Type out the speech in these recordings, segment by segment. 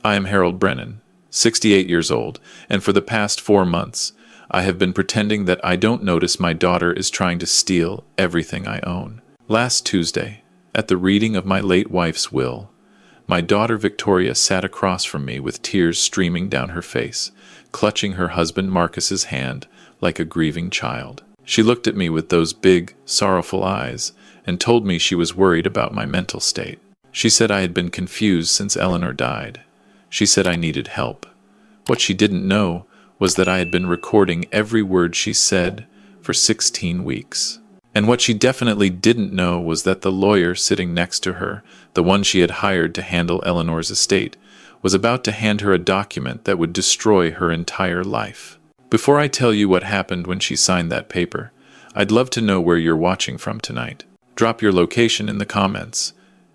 I am Harold Brennan, 68 years old, and for the past 4 months, I have been pretending that I don't notice my daughter is trying to steal everything I own. Last Tuesday, at the reading of my late wife's will, my daughter Victoria sat across from me with tears streaming down her face, clutching her husband Marcus's hand like a grieving child. She looked at me with those big, sorrowful eyes and told me she was worried about my mental state. She said I had been confused since Eleanor died. She said I needed help. What she didn't know was that I had been recording every word she said for 16 weeks. And what she definitely didn't know was that the lawyer sitting next to her, the one she had hired to handle Eleanor's estate, was about to hand her a document that would destroy her entire life. Before I tell you what happened when she signed that paper, I'd love to know where you're watching from tonight. Drop your location in the comments,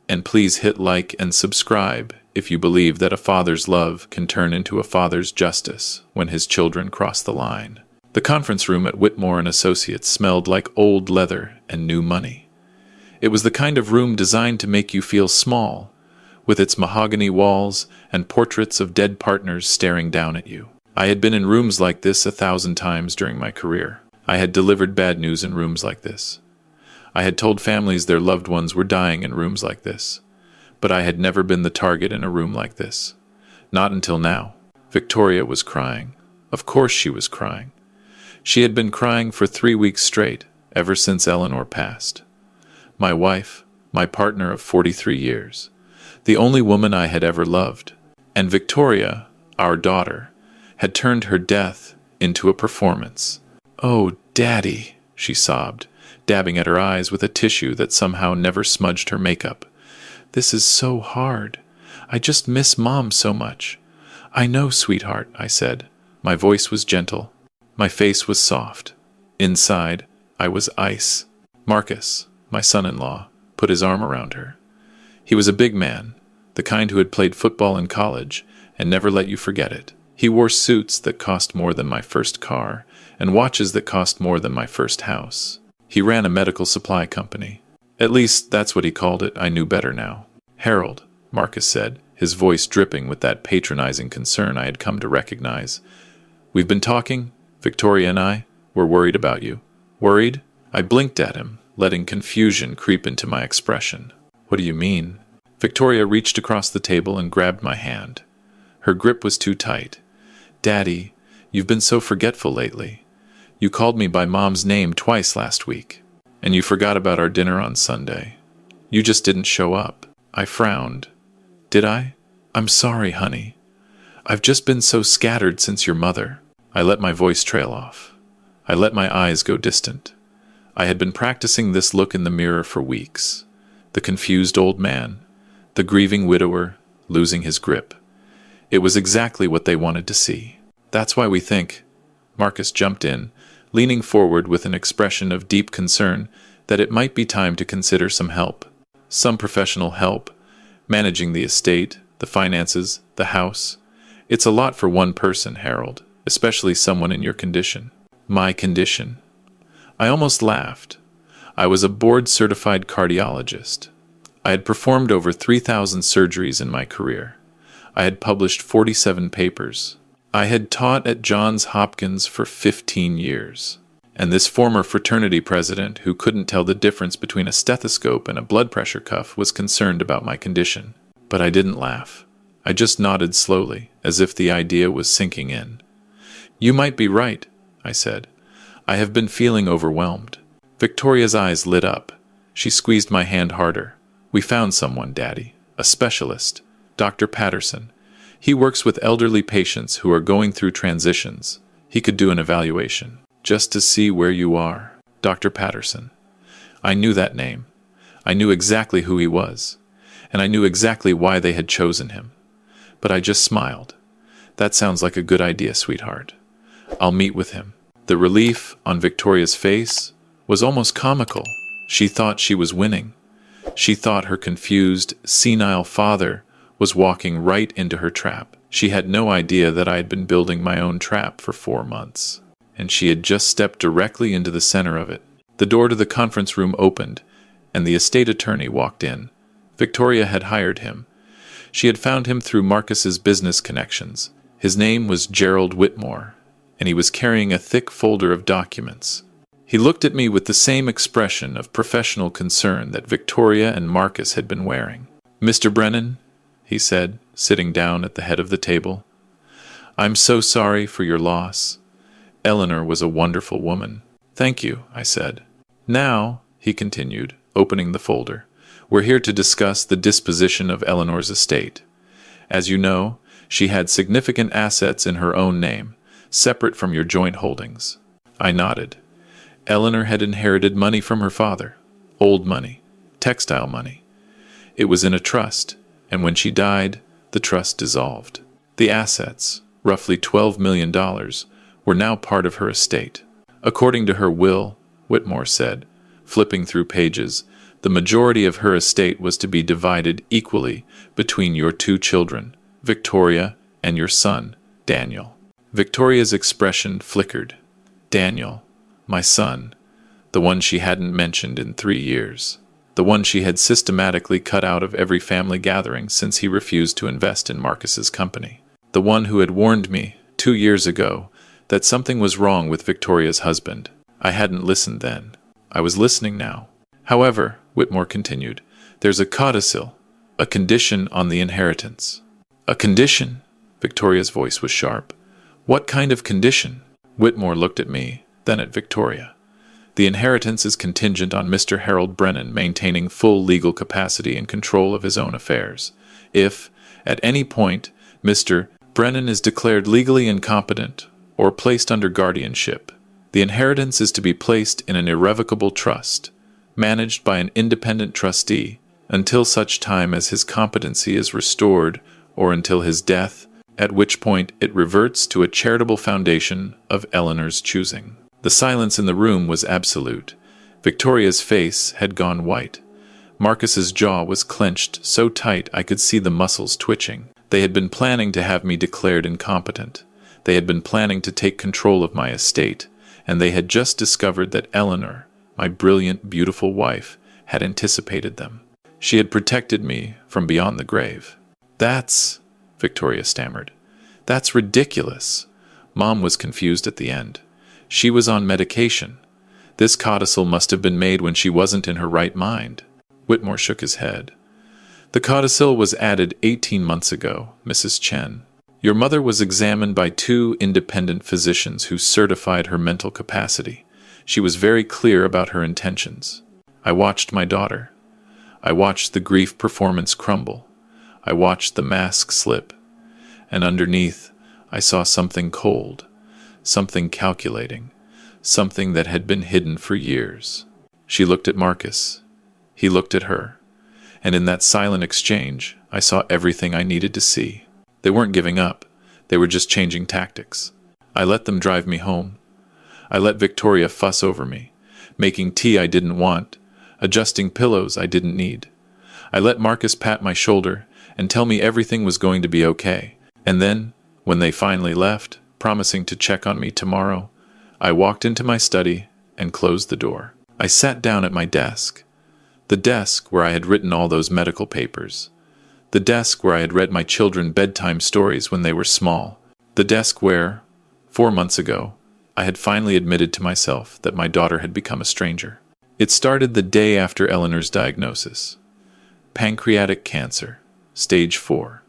and please hit like and subscribe if you believe that a father's love can turn into a father's justice when his children cross the line. The conference room at Whitmore & Associates smelled like old leather and new money. It was the kind of room designed to make you feel small, with its mahogany walls and portraits of dead partners staring down at you. I had been in rooms like this 1,000 times during my career. I had delivered bad news in rooms like this. I had told families their loved ones were dying in rooms like this. But I had never been the target in a room like this. Not until now. Victoria was crying. Of course she was crying. She had been crying for 3 weeks straight, ever since Eleanor passed. My wife, my partner of 43 years, the only woman I had ever loved. And Victoria, our daughter, had turned her death into a performance. "Oh, Daddy," she sobbed, dabbing at her eyes with a tissue that somehow never smudged her makeup. "This is so hard. I just miss Mom so much." "I know, sweetheart," I said. My voice was gentle. My face was soft. Inside, I was ice. Marcus, my son-in-law, put his arm around her. He was a big man, the kind who had played football in college and never let you forget it. He wore suits that cost more than my first car and watches that cost more than my first house. He ran a medical supply company. At least, that's what he called it. I knew better now. "Harold," Marcus said, his voice dripping with that patronizing concern I had come to recognize. "We've been talking. Victoria and I were worried about you." "Worried?" I blinked at him, letting confusion creep into my expression. "What do you mean?" Victoria reached across the table and grabbed my hand. Her grip was too tight. "Daddy, you've been so forgetful lately. You called me by Mom's name twice last week. And you forgot about our dinner on Sunday. You just didn't show up." I frowned. "Did I? I'm sorry, honey. I've just been so scattered since your mother." I let my voice trail off. I let my eyes go distant. I had been practicing this look in the mirror for weeks. The confused old man, the grieving widower, losing his grip. It was exactly what they wanted to see. "That's why we think," Marcus jumped in, leaning forward with an expression of deep concern, "that it might be time to consider some help. Some professional help, managing the estate, the finances, the house. It's a lot for one person, Harold, especially someone in your condition." My condition. I almost laughed. I was a board-certified cardiologist. I had performed over 3,000 surgeries in my career. I had published 47 papers. I had taught at Johns Hopkins for 15 years. And this former fraternity president who couldn't tell the difference between a stethoscope and a blood pressure cuff was concerned about my condition. But I didn't laugh. I just nodded slowly, as if the idea was sinking in. "You might be right," I said. "I have been feeling overwhelmed." Victoria's eyes lit up. She squeezed my hand harder. "We found someone, Daddy. A specialist. Dr. Patterson. He works with elderly patients who are going through transitions. He could do an evaluation, just to see where you are." Dr. Patterson. I knew that name. I knew exactly who he was. And I knew exactly why they had chosen him. But I just smiled. "That sounds like a good idea, sweetheart. I'll meet with him." The relief on Victoria's face was almost comical. She thought she was winning. She thought her confused, senile father was walking right into her trap. She had no idea that I had been building my own trap for 4 months. And she had just stepped directly into the center of it. The door to the conference room opened, and the estate attorney walked in. Victoria had hired him. She had found him through Marcus's business connections. His name was Gerald Whitmore, and he was carrying a thick folder of documents. He looked at me with the same expression of professional concern that Victoria and Marcus had been wearing. "Mr. Brennan," he said, sitting down at the head of the table, "I'm so sorry for your loss. Eleanor was a wonderful woman." "Thank you," I said. "Now," he continued, opening the folder, "we're here to discuss the disposition of Eleanor's estate. As you know, she had significant assets in her own name, separate from your joint holdings." I nodded. Eleanor had inherited money from her father, old money, textile money. It was in a trust, and when she died, the trust dissolved. The assets, roughly $12 million, were now part of her estate. According to her will, Whitmore said, flipping through pages, the majority of her estate was to be divided equally between your two children, Victoria and your son, Daniel. Victoria's expression flickered. Daniel, my son, the one she hadn't mentioned in 3 years, the one she had systematically cut out of every family gathering since he refused to invest in Marcus's company, the one who had warned me 2 years ago that something was wrong with Victoria's husband. I hadn't listened then. I was listening now. "However," Whitmore continued, "there's a codicil, a condition on the inheritance." "A condition?" Victoria's voice was sharp. "What kind of condition?" Whitmore looked at me, then at Victoria. "The inheritance is contingent on Mr. Harold Brennan maintaining full legal capacity and control of his own affairs. If, at any point, Mr. Brennan is declared legally incompetent or placed under guardianship, the inheritance is to be placed in an irrevocable trust, managed by an independent trustee, until such time as his competency is restored or until his death, at which point it reverts to a charitable foundation of Eleanor's choosing." The silence in the room was absolute. Victoria's face had gone white. Marcus's jaw was clenched so tight I could see the muscles twitching. They had been planning to have me declared incompetent. They had been planning to take control of my estate, and they had just discovered that Eleanor, my brilliant, beautiful wife, had anticipated them. She had protected me from beyond the grave. "That's," Victoria stammered, "that's ridiculous." Mom was confused at the end. She was on medication. This codicil must have been made when she wasn't in her right mind. Whitmore shook his head. "The codicil was added 18 months ago, Mrs. Chen. Your mother was examined by 2 independent physicians who certified her mental capacity. She was very clear about her intentions. I watched my daughter. I watched the grief performance crumble. I watched the mask slip. And underneath, I saw something cold, something calculating, something that had been hidden for years." She looked at Marcus. He looked at her. And in that silent exchange, I saw everything I needed to see. They weren't giving up. They were just changing tactics. I let them drive me home. I let Victoria fuss over me, making tea I didn't want, adjusting pillows I didn't need. I let Marcus pat my shoulder and tell me everything was going to be okay. And then, when they finally left, promising to check on me tomorrow, I walked into my study and closed the door. I sat down at my desk. The desk where I had written all those medical papers. The desk where I had read my children bedtime stories when they were small. The desk where, 4 months ago, I had finally admitted to myself that my daughter had become a stranger. It started the day after Eleanor's diagnosis. Pancreatic cancer, stage 4.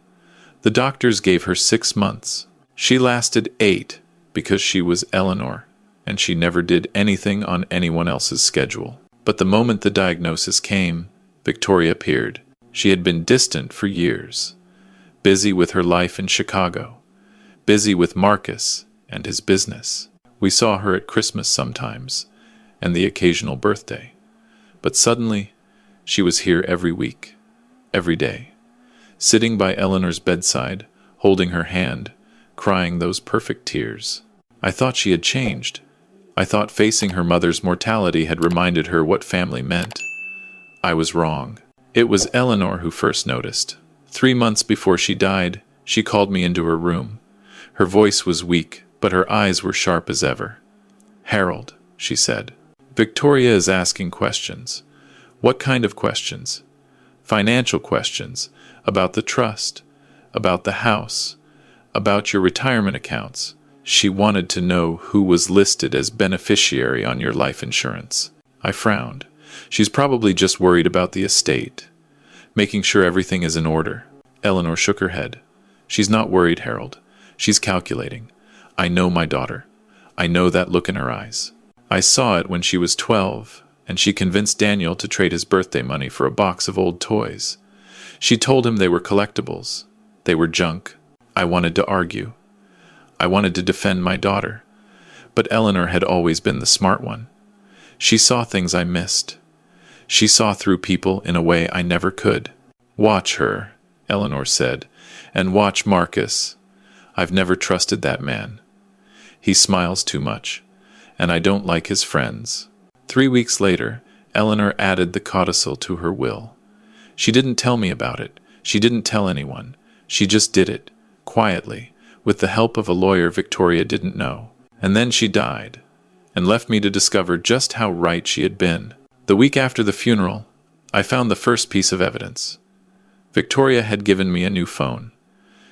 The doctors gave her 6 months. She lasted 8 because she was Eleanor, and she never did anything on anyone else's schedule. But the moment the diagnosis came, Victoria appeared. She had been distant for years, busy with her life in Chicago, busy with Marcus and his business. We saw her at Christmas sometimes, and the occasional birthday. But suddenly, she was here every week, every day, sitting by Eleanor's bedside, holding her hand, crying those perfect tears. I thought she had changed. I thought facing her mother's mortality had reminded her what family meant. I was wrong. It was Eleanor who first noticed. 3 months before she died, she called me into her room. Her voice was weak, but her eyes were sharp as ever. "Harold," she said, "Victoria is asking questions." "What kind of questions?" financial questions, about the trust, about the house, about your retirement accounts. She wanted to know who was listed as beneficiary on your life insurance. I frowned. She's probably just worried about the estate, making sure everything is in order. Eleanor shook her head. She's not worried, Harold. She's calculating. I know my daughter. I know that look in her eyes. I saw it when she was 12, and she convinced Daniel to trade his birthday money for a box of old toys. She told him they were collectibles. They were junk. I wanted to argue. I wanted to defend my daughter. But Eleanor had always been the smart one. She saw things I missed. She saw through people in a way I never could. Watch her, Eleanor said, and watch Marcus. I've never trusted that man. He smiles too much, and I don't like his friends. 3 weeks later, Eleanor added the codicil to her will. She didn't tell me about it. She didn't tell anyone. She just did it, quietly, with the help of a lawyer Victoria didn't know. And then she died, and left me to discover just how right she had been. The week after the funeral, I found the first piece of evidence. Victoria had given me a new phone.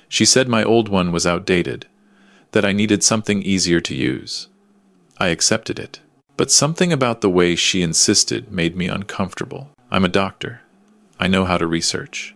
She said my old one was outdated, that I needed something easier to use. I accepted it. But something about the way she insisted made me uncomfortable. I'm a doctor. I know how to research.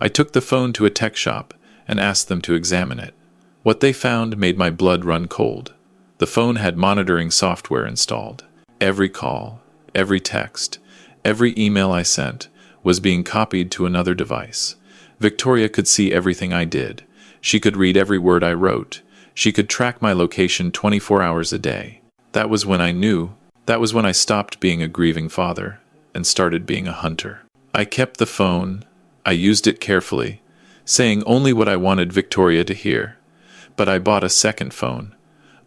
I took the phone to a tech shop and asked them to examine it. What they found made my blood run cold. The phone had monitoring software installed. Every call, every text, every email I sent was being copied to another device. Victoria could see everything I did. She could read every word I wrote. She could track my location 24 hours a day. That was when I knew. That was when I stopped being a grieving father and started being a hunter. I kept the phone. I used it carefully, saying only what I wanted Victoria to hear. But I bought a second phone,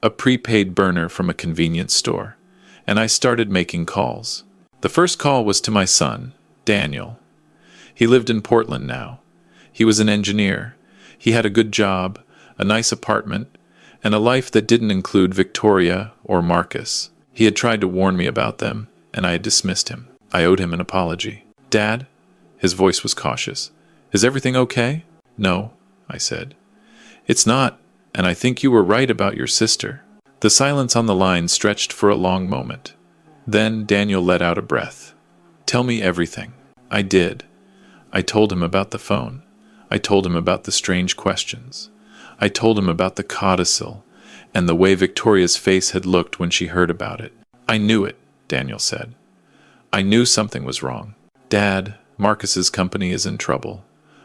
a prepaid burner from a convenience store, and I started making calls. The first call was to my son, Daniel. He lived in Portland now. He was an engineer. He had a good job, a nice apartment, and a life that didn't include Victoria or Marcus. He had tried to warn me about them, and I had dismissed him. I owed him an apology. Dad? His voice was cautious. Is everything okay? No, I said. It's not, and I think you were right about your sister. The silence on the line stretched for a long moment. Then Daniel let out a breath. Tell me everything. I did. I told him about the phone. I told him about the strange questions. I told him about the codicil and the way Victoria's face had looked when she heard about it. I knew it, Daniel said. I knew something was wrong. Dad, Marcus's company is in trouble.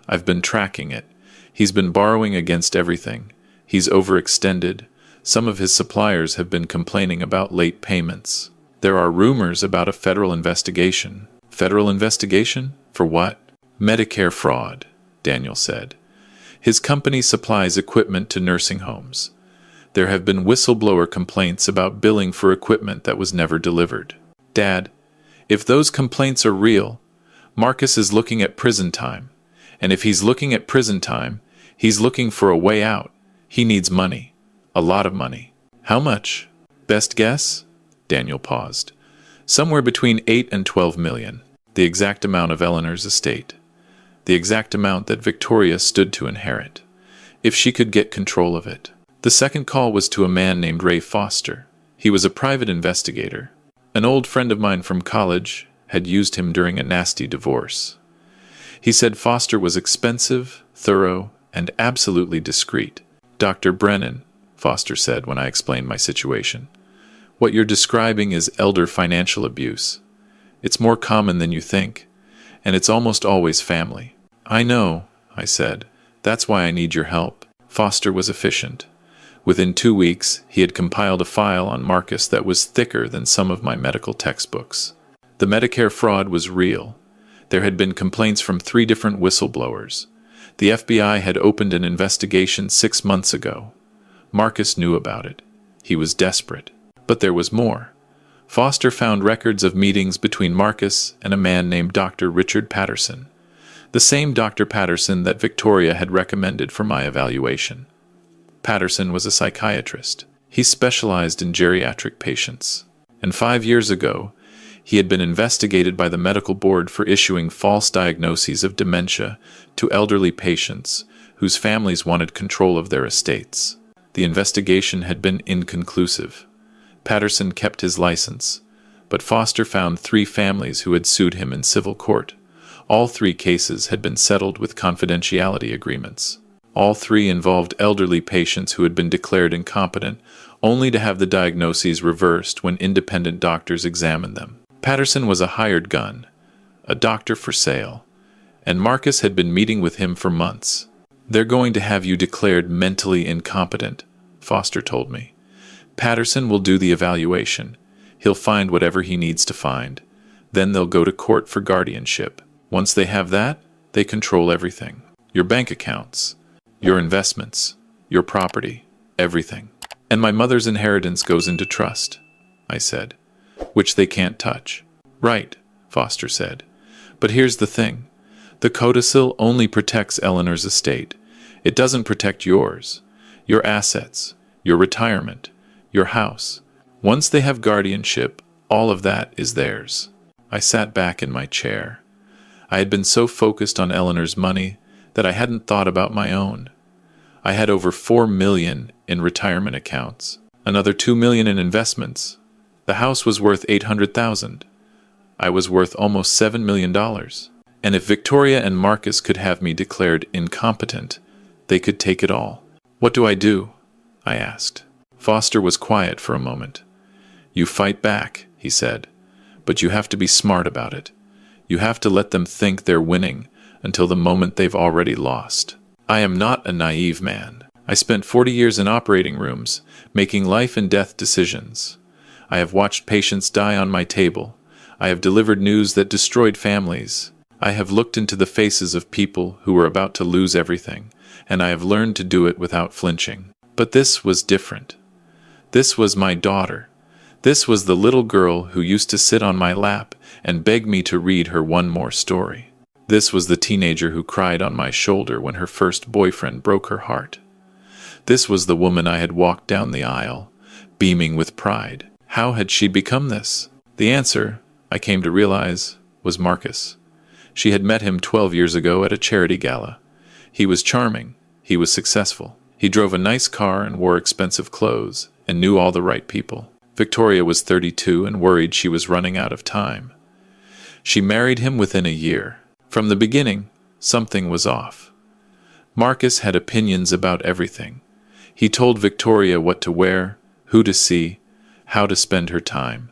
I've been tracking it. He's been borrowing against everything. He's overextended. Some of his suppliers have been complaining about late payments. There are rumors about a federal investigation. Federal investigation? For what? Medicare fraud, Daniel said. His company supplies equipment to nursing homes. There have been whistleblower complaints about billing for equipment that was never delivered. Dad, if those complaints are real, Marcus is looking at prison time. And if he's looking at prison time, he's looking for a way out. He needs money. A lot of money. How much? Best guess? Daniel paused. Somewhere between 8 and 12 million. The exact amount of Eleanor's estate. The exact amount that Victoria stood to inherit, if she could get control of it. The second call was to a man named Ray Foster. He was a private investigator. An old friend of mine from college had used him during a nasty divorce. He said Foster was expensive, thorough, and absolutely discreet. Dr. Brennan, Foster said when I explained my situation. What you're describing is elder financial abuse. It's more common than you think, and it's almost always family. I know, I said. That's why I need your help. Foster was efficient. Within 2 weeks, he had compiled a file on Marcus that was thicker than some of my medical textbooks. The Medicare fraud was real. There had been complaints from 3 different whistleblowers. The FBI had opened an investigation 6 months ago. Marcus knew about it. He was desperate. But there was more. Foster found records of meetings between Marcus and a man named Dr. Richard Patterson, the same Dr. Patterson that Victoria had recommended for my evaluation. Patterson was a psychiatrist. He specialized in geriatric patients. And 5 years ago, He had been investigated by the medical board for issuing false diagnoses of dementia to elderly patients whose families wanted control of their estates. The investigation had been inconclusive. Patterson kept his license, but Foster found 3 families who had sued him in civil court. All 3 cases had been settled with confidentiality agreements. All 3 involved elderly patients who had been declared incompetent, only to have the diagnoses reversed when independent doctors examined them. Patterson was a hired gun, a doctor for sale, and Marcus had been meeting with him for months. "They're going to have you declared mentally incompetent," Foster told me. "Patterson will do the evaluation. He'll find whatever he needs to find. Then they'll go to court for guardianship. Once they have that, they control everything. Your bank accounts, your investments, your property, everything. And my mother's inheritance goes into trust," I said, "which they can't touch." "Right," Foster said. "But here's the thing. The codicil only protects Eleanor's estate. It doesn't protect yours, your assets, your retirement, your house. Once they have guardianship, all of that is theirs." I sat back in my chair. I had been so focused on Eleanor's money that I hadn't thought about my own. I had over $4 million in retirement accounts, another $2 million in investments. The house was worth $800,000. I was worth almost $7 million. And if Victoria and Marcus could have me declared incompetent, they could take it all. "What do I do?" I asked. Foster was quiet for a moment. "You fight back," he said, "but you have to be smart about it. You have to let them think they're winning until the moment they've already lost." I am not a naive man. I spent 40 years in operating rooms, making life and death decisions. I have watched patients die on my table. I have delivered news that destroyed families. I have looked into the faces of people who were about to lose everything, and I have learned to do it without flinching. But this was different. This was my daughter. This was the little girl who used to sit on my lap and beg me to read her one more story. This was the teenager who cried on my shoulder when her first boyfriend broke her heart. This was the woman I had walked down the aisle, beaming with pride. How had she become this? The answer, I came to realize, was Marcus. She had met him 12 years ago at a charity gala. He was charming. He was successful. He drove a nice car and wore expensive clothes and knew all the right people. Victoria was 32 and worried she was running out of time. She married him within a year. From the beginning, something was off. Marcus had opinions about everything. He told Victoria what to wear, who to see, how to spend her time.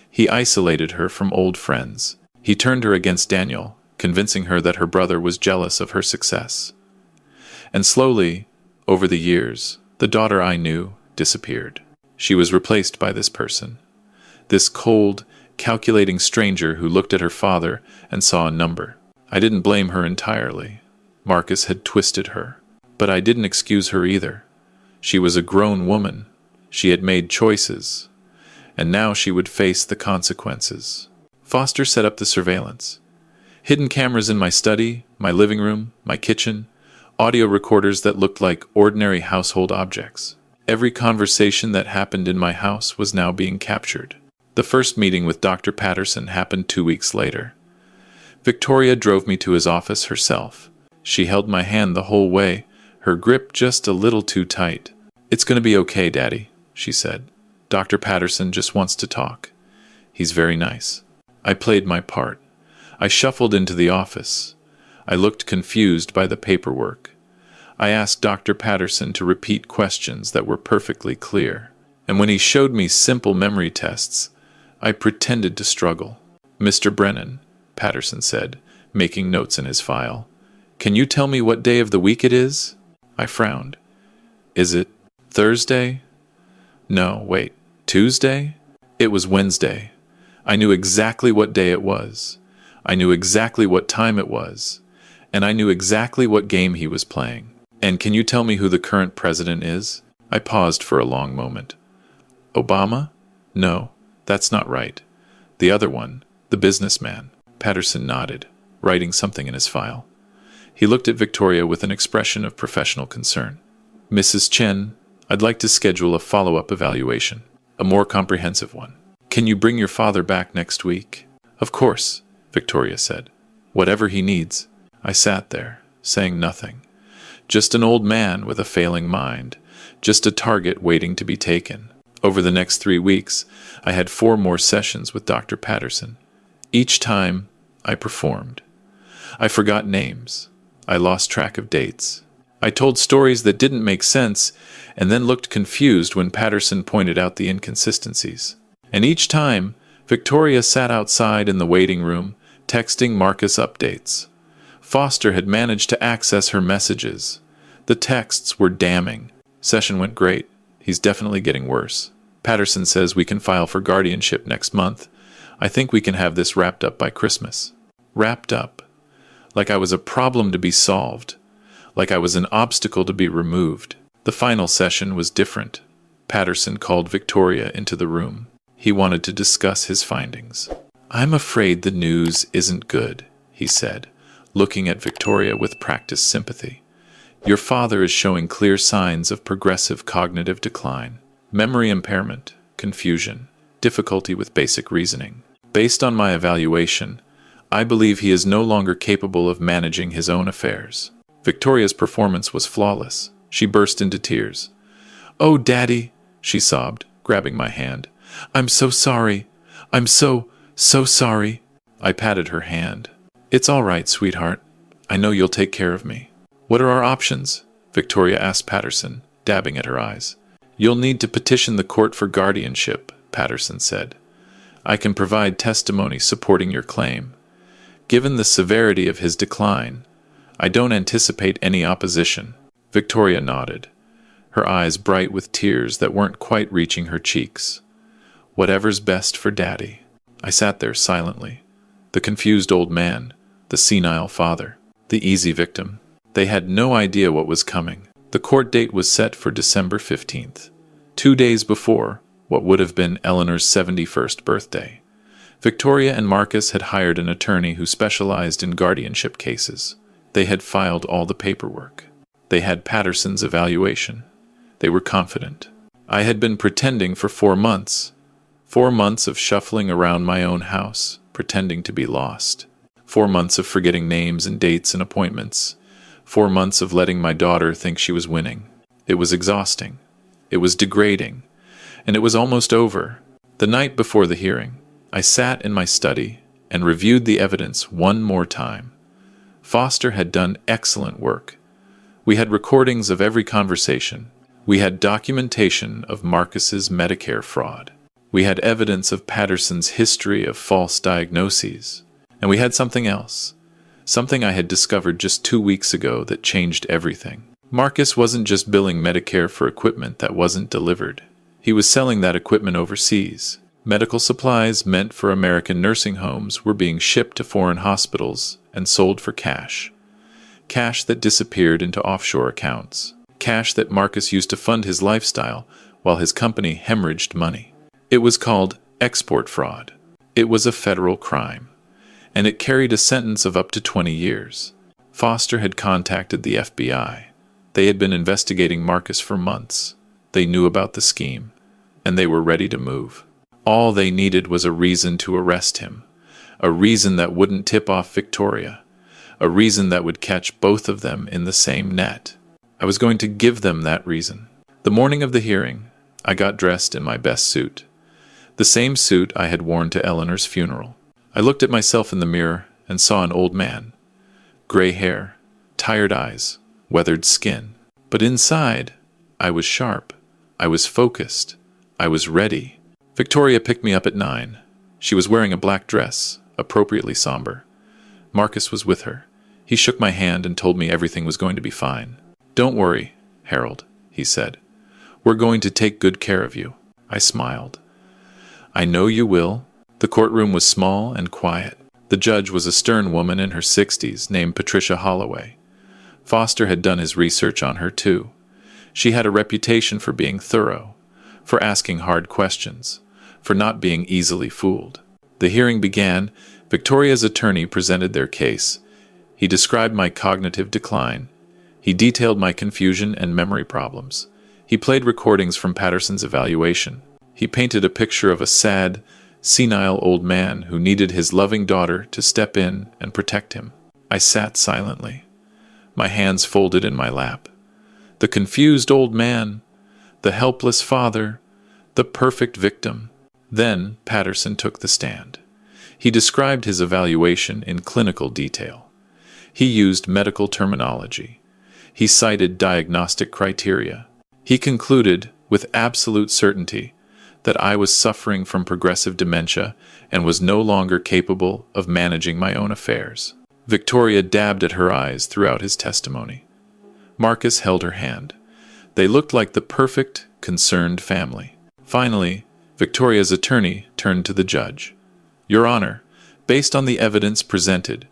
He isolated her from old friends. He turned her against Daniel, convincing her that her brother was jealous of her success. And slowly, over the years, the daughter I knew disappeared. She was replaced by this person. This cold, calculating stranger who looked at her father and saw a number. I didn't blame her entirely. Marcus had twisted her. But I didn't excuse her either. She was a grown woman. She had made choices. And now she would face the consequences. Foster set up the surveillance. Hidden cameras in my study, my living room, my kitchen, audio recorders that looked like ordinary household objects. Every conversation that happened in my house was now being captured. The first meeting with Dr. Patterson happened 2 weeks later. Victoria drove me to his office herself. She held my hand the whole way, her grip just a little too tight. "It's going to be okay, Daddy," she said. "Dr. Patterson just wants to talk. He's very nice." I played my part. I shuffled into the office. I looked confused by the paperwork. I asked Dr. Patterson to repeat questions that were perfectly clear. And when he showed me simple memory tests, I pretended to struggle. "Mr. Brennan," Patterson said, making notes in his file, "can you tell me what day of the week it is?" I frowned. "Is it Thursday? No, wait, Tuesday?" It was Wednesday. I knew exactly what day it was. I knew exactly what time it was. And I knew exactly what game he was playing. "And can you tell me who the current president is?" I paused for a long moment. "Obama? No, that's not right. The other one, the businessman." Patterson nodded, writing something in his file. He looked at Victoria with an expression of professional concern. "Mrs. Chen, I'd like to schedule a follow-up evaluation, a more comprehensive one." Can you bring your father back next week? Of course, Victoria said. Whatever he needs. I sat there, saying nothing. Just an old man with a failing mind. Just a target waiting to be taken. Over the next 3 weeks, I had 4 more sessions with Dr. Patterson. Each time, I performed. I forgot names. I lost track of dates. I told stories that didn't make sense and then looked confused when Patterson pointed out the inconsistencies. And each time, Victoria sat outside in the waiting room, texting Marcus updates. Foster had managed to access her messages. The texts were damning. Session went great. He's definitely getting worse. Patterson says we can file for guardianship next month. I think we can have this wrapped up by Christmas. Wrapped up. Like I was a problem to be solved. Like I was an obstacle to be removed. The final session was different. Patterson called Victoria into the room. He wanted to discuss his findings. I'm afraid the news isn't good, he said, looking at Victoria with practiced sympathy. Your father is showing clear signs of progressive cognitive decline, memory impairment, confusion, difficulty with basic reasoning. Based on my evaluation, I believe he is no longer capable of managing his own affairs. Victoria's performance was flawless. She burst into tears. Oh, Daddy, she sobbed, grabbing my hand. I'm so sorry. I'm so sorry. I patted her hand. It's all right, sweetheart. I know you'll take care of me. What are our options? Victoria asked Patterson, dabbing at her eyes. You'll need to petition the court for guardianship, Patterson said. I can provide testimony supporting your claim. Given the severity of his decline, I don't anticipate any opposition. Victoria nodded, her eyes bright with tears that weren't quite reaching her cheeks. Whatever's best for Daddy. I sat there silently. The confused old man, the senile father, the easy victim. They had no idea what was coming. The court date was set for December 15th, 2 days before what would have been Eleanor's 71st birthday. Victoria and Marcus had hired an attorney who specialized in guardianship cases. They had filed all the paperwork. They had Patterson's evaluation. They were confident. I had been pretending for 4 months. 4 months of shuffling around my own house, pretending to be lost. 4 months of forgetting names and dates and appointments. 4 months of letting my daughter think she was winning. It was exhausting. It was degrading. And it was almost over. The night before the hearing, I sat in my study and reviewed the evidence one more time. Foster had done excellent work. We had recordings of every conversation. We had documentation of Marcus's Medicare fraud. We had evidence of Patterson's history of false diagnoses. And we had something else. Something I had discovered just 2 weeks ago that changed everything. Marcus wasn't just billing Medicare for equipment that wasn't delivered. He was selling that equipment overseas. Medical supplies meant for American nursing homes were being shipped to foreign hospitals and sold for cash. Cash that disappeared into offshore accounts. Cash that Marcus used to fund his lifestyle while his company hemorrhaged money. It was called export fraud. It was a federal crime, and it carried a sentence of up to 20 years. Foster had contacted the FBI. They had been investigating Marcus for months. They knew about the scheme, and they were ready to move. All they needed was a reason to arrest him, a reason that wouldn't tip off Victoria, a reason that would catch both of them in the same net. I was going to give them that reason. The morning of the hearing, I got dressed in my best suit. The same suit I had worn to Eleanor's funeral. I looked at myself in the mirror and saw an old man. Gray hair, tired eyes, weathered skin. But inside, I was sharp. I was focused. I was ready. Victoria picked me up at 9. She was wearing a black dress, appropriately somber. Marcus was with her. He shook my hand and told me everything was going to be fine. Don't worry, Harold, he said. We're going to take good care of you. I smiled. I know you will. The courtroom was small and quiet. The judge was a stern woman in her 60s named Patricia Holloway. Foster had done his research on her too. She had a reputation for being thorough, for asking hard questions, for not being easily fooled. The hearing began. Victoria's attorney presented their case. He described my cognitive decline. He detailed my confusion and memory problems. He played recordings from Patterson's evaluation. He painted a picture of a sad, senile old man who needed his loving daughter to step in and protect him. I sat silently, my hands folded in my lap. The confused old man, the helpless father, the perfect victim. Then Patterson took the stand. He described his evaluation in clinical detail. He used medical terminology. He cited diagnostic criteria. He concluded, with absolute certainty, that I was suffering from progressive dementia and was no longer capable of managing my own affairs. Victoria dabbed at her eyes throughout his testimony. Marcus held her hand. They looked like the perfect, concerned family. Finally, Victoria's attorney turned to the judge. Your Honor, based on the evidence presented,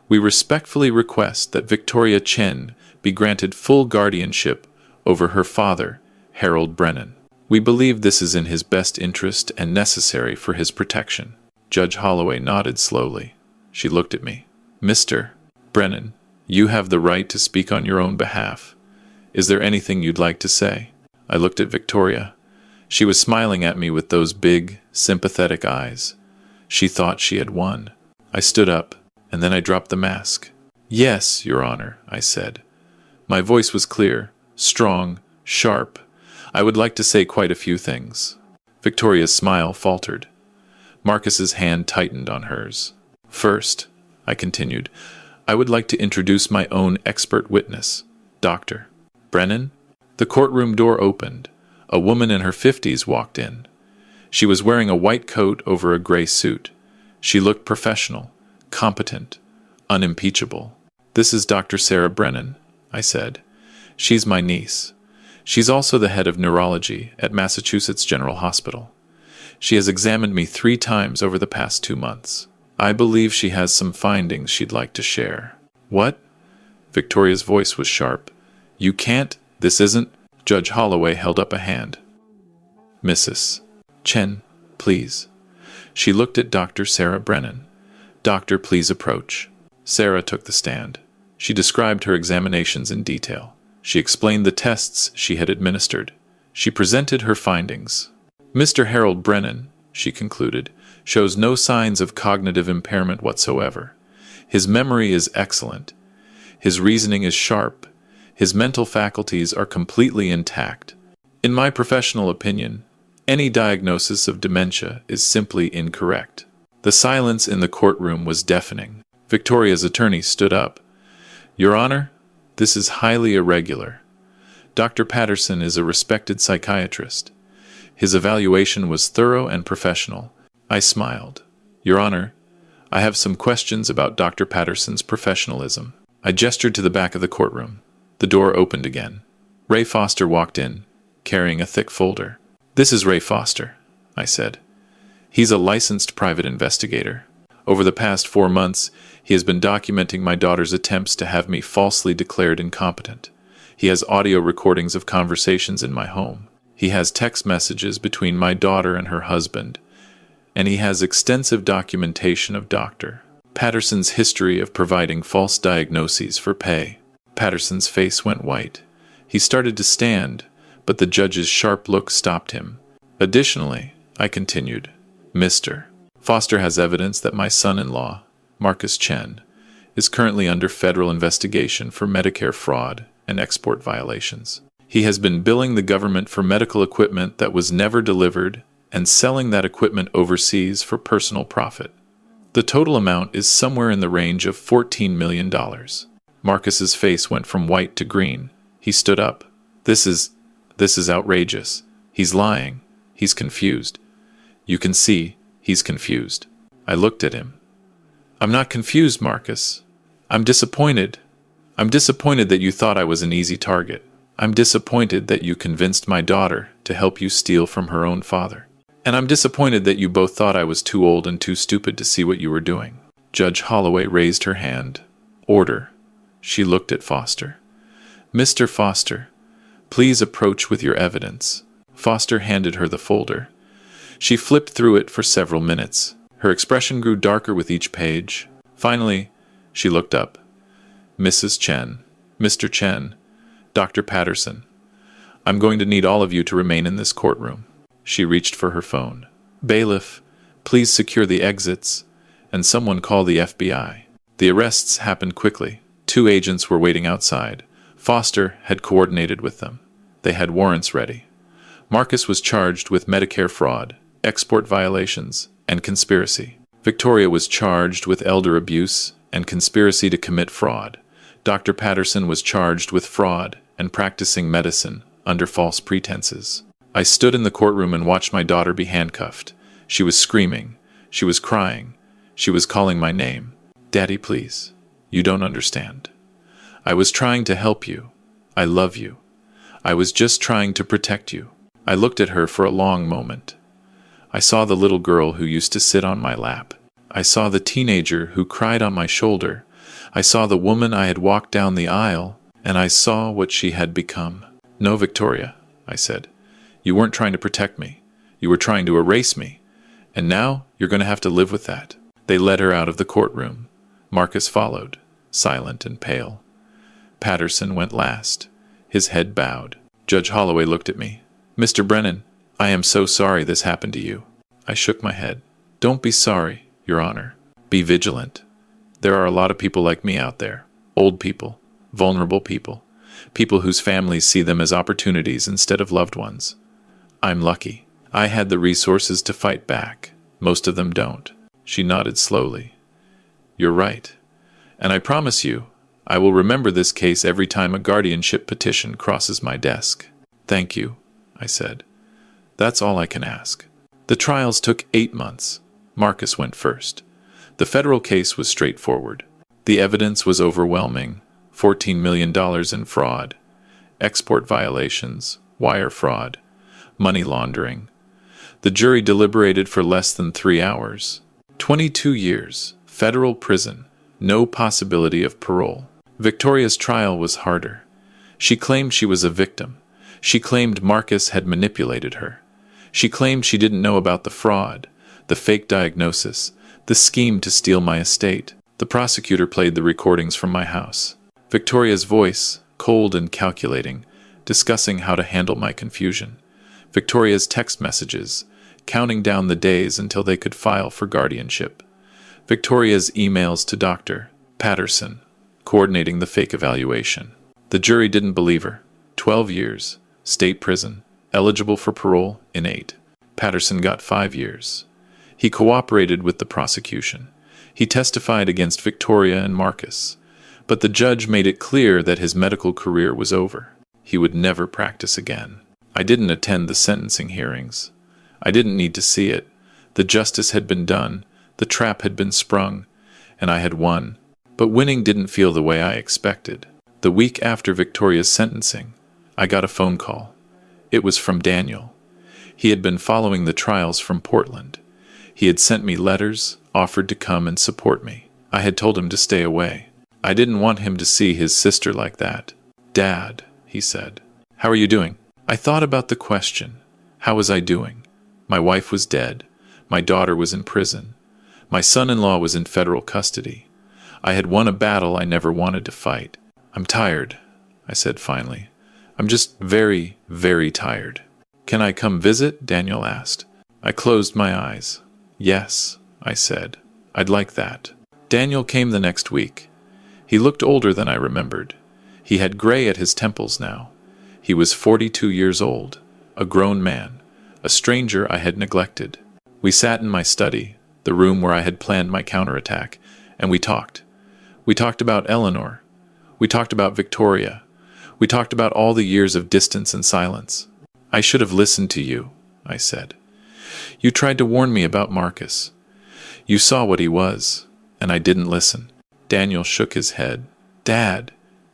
we respectfully request that Victoria Chen be granted full guardianship over her father, Harold Brennan. We believe this is in his best interest and necessary for his protection. Judge Holloway nodded slowly. She looked at me. Mr. Brennan, you have the right to speak on your own behalf. Is there anything you'd like to say? I looked at Victoria. She was smiling at me with those big, sympathetic eyes. She thought she had won. I stood up, and then I dropped the mask. Yes, Your Honor, I said. My voice was clear, strong, sharp. I would like to say quite a few things. Victoria's smile faltered. Marcus's hand tightened on hers. First, I continued, I would like to introduce my own expert witness, Dr. Brennan. The courtroom door opened. A woman in her 50s walked in. She was wearing a white coat over a gray suit. She looked professional, competent, unimpeachable. This is Dr. Sarah Brennan, I said. She's my niece. She's also the head of neurology at Massachusetts General Hospital. She has examined me 3 times over the past 2 months. I believe she has some findings she'd like to share. What? Victoria's voice was sharp. You can't. This isn't. Judge Holloway held up a hand. Mrs. Chen, please. She looked at Dr. Sarah Brennan. Doctor, please approach. Sarah took the stand. She described her examinations in detail. She explained the tests she had administered. She presented her findings. Mr. Harold Brennan, she concluded, shows no signs of cognitive impairment whatsoever. His memory is excellent. His reasoning is sharp. His mental faculties are completely intact. In my professional opinion, any diagnosis of dementia is simply incorrect. The silence in the courtroom was deafening. Victoria's attorney stood up. Your Honor, this is highly irregular. Dr. Patterson is a respected psychiatrist. His evaluation was thorough and professional. I smiled. Your Honor, I have some questions about Dr. Patterson's professionalism. I gestured to the back of the courtroom. The door opened again. Ray Foster walked in, carrying a thick folder. This is Ray Foster, I said. He's a licensed private investigator. Over the past 4 months, he has been documenting my daughter's attempts to have me falsely declared incompetent. He has audio recordings of conversations in my home. He has text messages between my daughter and her husband. And he has extensive documentation of Dr. Patterson's history of providing false diagnoses for pay. Patterson's face went white. He started to stand, but the judge's sharp look stopped him. Additionally, I continued, Mr. Foster has evidence that my son-in-law, Marcus Chen, is currently under federal investigation for Medicare fraud and export violations. He has been billing the government for medical equipment that was never delivered and selling that equipment overseas for personal profit. The total amount is somewhere in the range of $14 million. Marcus's face went from white to green. He stood up. This is outrageous. He's lying. He's confused. You can see he's confused. I looked at him. I'm not confused, Marcus. I'm disappointed. I'm disappointed that you thought I was an easy target. I'm disappointed that you convinced my daughter to help you steal from her own father. And I'm disappointed that you both thought I was too old and too stupid to see what you were doing. Judge Holloway raised her hand. Order. She looked at Foster. Mr. Foster, please approach with your evidence. Foster handed her the folder. She flipped through it for several minutes. Her expression grew darker with each page. Finally, she looked up. Mrs. Chen, Mr. Chen, Dr. Patterson, I'm going to need all of you to remain in this courtroom. She reached for her phone. Bailiff, Please secure the exits, and someone call the FBI. The arrests happened quickly. 2 agents were waiting outside. Foster had coordinated with them. They had warrants ready. Marcus was charged with Medicare fraud, export violations, and conspiracy. Victoria was charged with elder abuse and conspiracy to commit fraud. Dr. Patterson was charged with fraud and practicing medicine under false pretenses. I stood in the courtroom and watched my daughter be handcuffed. She was screaming. She was crying. She was calling my name. Daddy, please. You don't understand. I was trying to help you. I love you. I was just trying to protect you. I looked at her for a long moment. I saw the little girl who used to sit on my lap. I saw the teenager who cried on my shoulder. I saw the woman I had walked down the aisle, and I saw what she had become. No, Victoria, I said. You weren't trying to protect me. You were trying to erase me. And now you're going to have to live with that. They led her out of the courtroom. Marcus followed, silent and pale. Patterson went last, his head bowed. Judge Holloway looked at me. Mr. Brennan, I am so sorry this happened to you. I shook my head. Don't be sorry, Your Honor. Be vigilant. There are a lot of people like me out there. Old people, vulnerable people, people whose families see them as opportunities instead of loved ones. I'm lucky. I had the resources to fight back. Most of them don't. She nodded slowly. You're right. And I promise you, I will remember this case every time a guardianship petition crosses my desk. Thank you, I said. That's all I can ask. The trials took 8 months. Marcus went first. The federal case was straightforward. The evidence was overwhelming. $14 million in fraud, export violations, wire fraud, money laundering. The jury deliberated for less than 3 hours. 22 years, federal prison, no possibility of parole. Victoria's trial was harder. She claimed she was a victim. She claimed Marcus had manipulated her. She claimed she didn't know about the fraud, the fake diagnosis, the scheme to steal my estate. The prosecutor played the recordings from my house. Victoria's voice, cold and calculating, discussing how to handle my confusion. Victoria's text messages, counting down the days until they could file for guardianship. Victoria's emails to Dr. Patterson, coordinating the fake evaluation. The jury didn't believe her. 12 years, state prison, eligible for parole in 8. Patterson got 5 years. He cooperated with the prosecution. He testified against Victoria and Marcus. But the judge made it clear that his medical career was over. He would never practice again. I didn't attend the sentencing hearings. I didn't need to see it. The justice had been done, the trap had been sprung, and I had won. But winning didn't feel the way I expected. The week after Victoria's sentencing, I got a phone call. It was from Daniel. He had been following the trials from Portland. He had sent me letters, offered to come and support me. I had told him to stay away. I didn't want him to see his sister like that. Dad, he said. How are you doing? I thought about the question. How was I doing? My wife was dead. My daughter was in prison. My son-in-law was in federal custody. I had won a battle I never wanted to fight. I'm tired, I said finally. I'm just very, very tired. Can I come visit? Daniel asked. I closed my eyes. Yes, I said. I'd like that. Daniel came the next week. He looked older than I remembered. He had gray at his temples now. He was 42 years old, a grown man, a stranger I had neglected. We sat in my study, the room where I had planned my counterattack, and we talked. We talked about Eleanor. We talked about Victoria. We talked about all the years of distance and silence. I should have listened to you, I said. You tried to warn me about Marcus. You saw what he was, and I didn't listen. Daniel shook his head. Dad,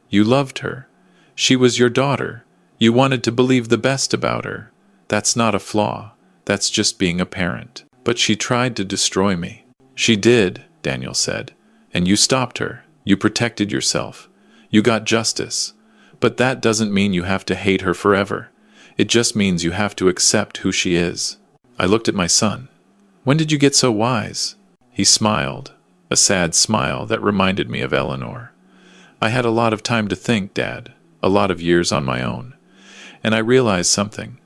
you loved her. She was your daughter. You wanted to believe the best about her. That's not a flaw. That's just being a parent. But she tried to destroy me. She did, Daniel said. And you stopped her. You protected yourself. You got justice. But that doesn't mean you have to hate her forever. It just means you have to accept who she is. I looked at my son. When did you get so wise? He smiled, a sad smile that reminded me of Eleanor. I had a lot of time to think, Dad, a lot of years on my own. And I realized something.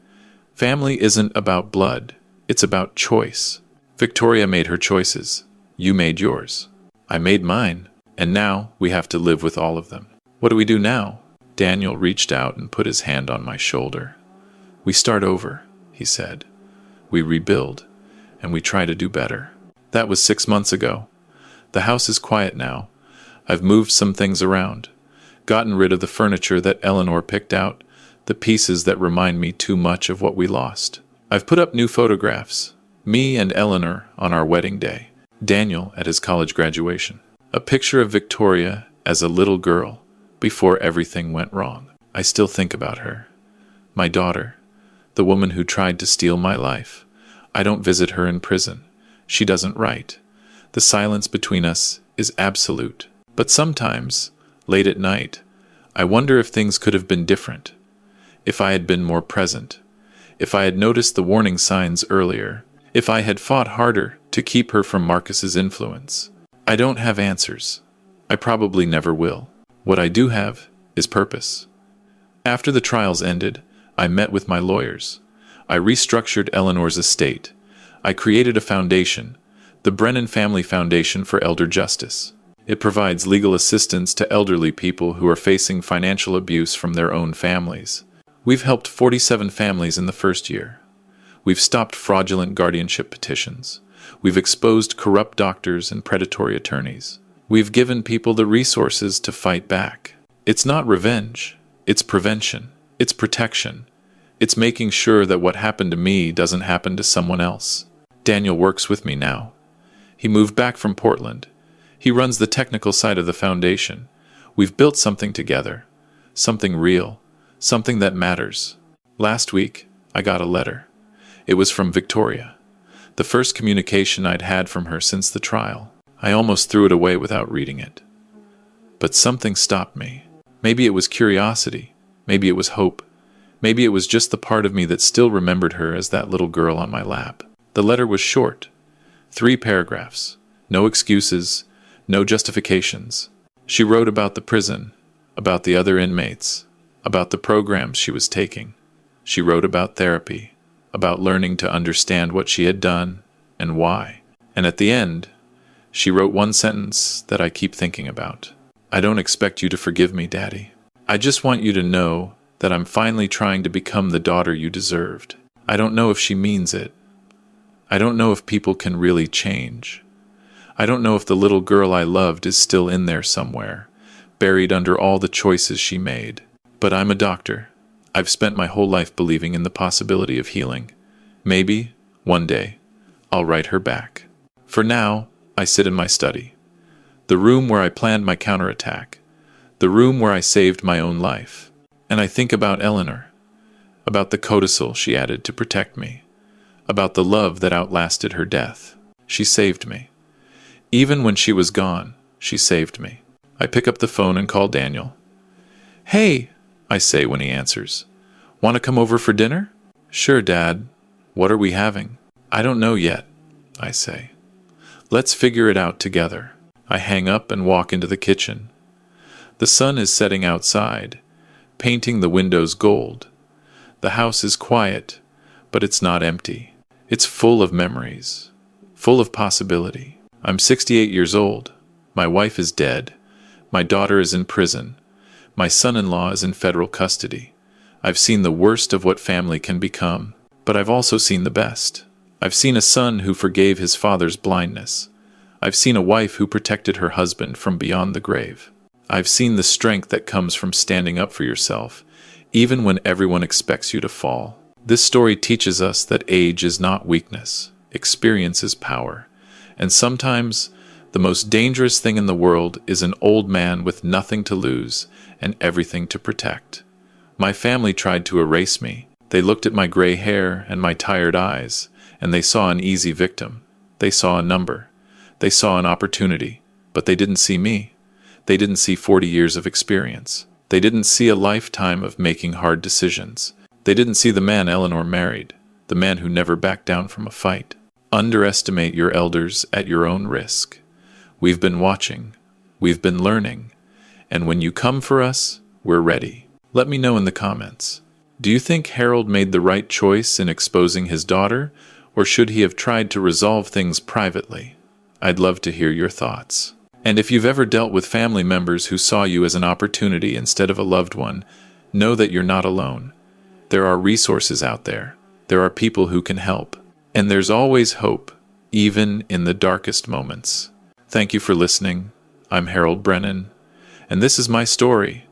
Family isn't about blood. It's about choice. Victoria made her choices. You made yours. I made mine. And now we have to live with all of them. What do we do now? Daniel reached out and put his hand on my shoulder. We start over, he said. We rebuild, and we try to do better. That was 6 months ago. The house is quiet now. I've moved some things around, gotten rid of the furniture that Eleanor picked out, the pieces that remind me too much of what we lost. I've put up new photographs, me and Eleanor on our wedding day, Daniel at his college graduation. A picture of Victoria as a little girl before everything went wrong. I still think about her. My daughter, the woman who tried to steal my life. I don't visit her in prison. She doesn't write. The silence between us is absolute. But sometimes, late at night, I wonder if things could have been different. If I had been more present. If I had noticed the warning signs earlier. If I had fought harder to keep her from Marcus's influence. I don't have answers. I probably never will. What I do have is purpose. After the trials ended, I met with my lawyers. I restructured Eleanor's estate. I created a foundation, the Brennan Family Foundation for Elder Justice. It provides legal assistance to elderly people who are facing financial abuse from their own families. We've helped 47 families in the first year. We've stopped fraudulent guardianship petitions. We've exposed corrupt doctors and predatory attorneys. We've given people the resources to fight back. It's not revenge. It's prevention. It's protection. It's making sure that what happened to me doesn't happen to someone else. Daniel works with me now. He moved back from Portland. He runs the technical side of the foundation. We've built something together. Something real. Something that matters. Last week, I got a letter. It was from Victoria. The first communication I'd had from her since the trial. I almost threw it away without reading it. But something stopped me. Maybe it was curiosity. Maybe it was hope. Maybe it was just the part of me that still remembered her as that little girl on my lap. The letter was short. 3 paragraphs. No excuses. No justifications. She wrote about the prison, about the other inmates, about the programs she was taking. She wrote about therapy, about learning to understand what she had done and why. And at the end, she wrote one sentence that I keep thinking about. I don't expect you to forgive me, Daddy. I just want you to know that I'm finally trying to become the daughter you deserved. I don't know if she means it. I don't know if people can really change. I don't know if the little girl I loved is still in there somewhere, buried under all the choices she made. But I'm a doctor. I've spent my whole life believing in the possibility of healing. Maybe, one day, I'll write her back. For now, I sit in my study. The room where I planned my counterattack. The room where I saved my own life. And I think about Eleanor. About the codicil she added to protect me. About the love that outlasted her death. She saved me. Even when she was gone, she saved me. I pick up the phone and call Daniel. Hey, I say when he answers. Want to come over for dinner? Sure, Dad. What are we having? I don't know yet, I say. Let's figure it out together. I hang up and walk into the kitchen. The sun is setting outside, painting the windows gold. The house is quiet, but it's not empty. It's full of memories, full of possibility. I'm 68 years old. My wife is dead. My daughter is in prison. My son-in-law is in federal custody. I've seen the worst of what family can become, but I've also seen the best. I've seen a son who forgave his father's blindness. I've seen a wife who protected her husband from beyond the grave. I've seen the strength that comes from standing up for yourself, even when everyone expects you to fall. This story teaches us that age is not weakness. Experience is power. And sometimes, the most dangerous thing in the world is an old man with nothing to lose and everything to protect. My family tried to erase me. They looked at my gray hair and my tired eyes, and they saw an easy victim. They saw a number. They saw an opportunity. But they didn't see me. They didn't see 40 years of experience. They didn't see a lifetime of making hard decisions. They didn't see the man Eleanor married, the man who never backed down from a fight. Underestimate your elders at your own risk. We've been watching. We've been learning. And when you come for us, we're ready. Let me know in the comments. Do you think Harold made the right choice in exposing his daughter, Or should he have tried to resolve things privately? I'd love to hear your thoughts. And if you've ever dealt with family members who saw you as an opportunity instead of a loved one, know that you're not alone. There are resources out there. There are people who can help. And there's always hope, even in the darkest moments. Thank you for listening. I'm Harold Brennan, and this is my story.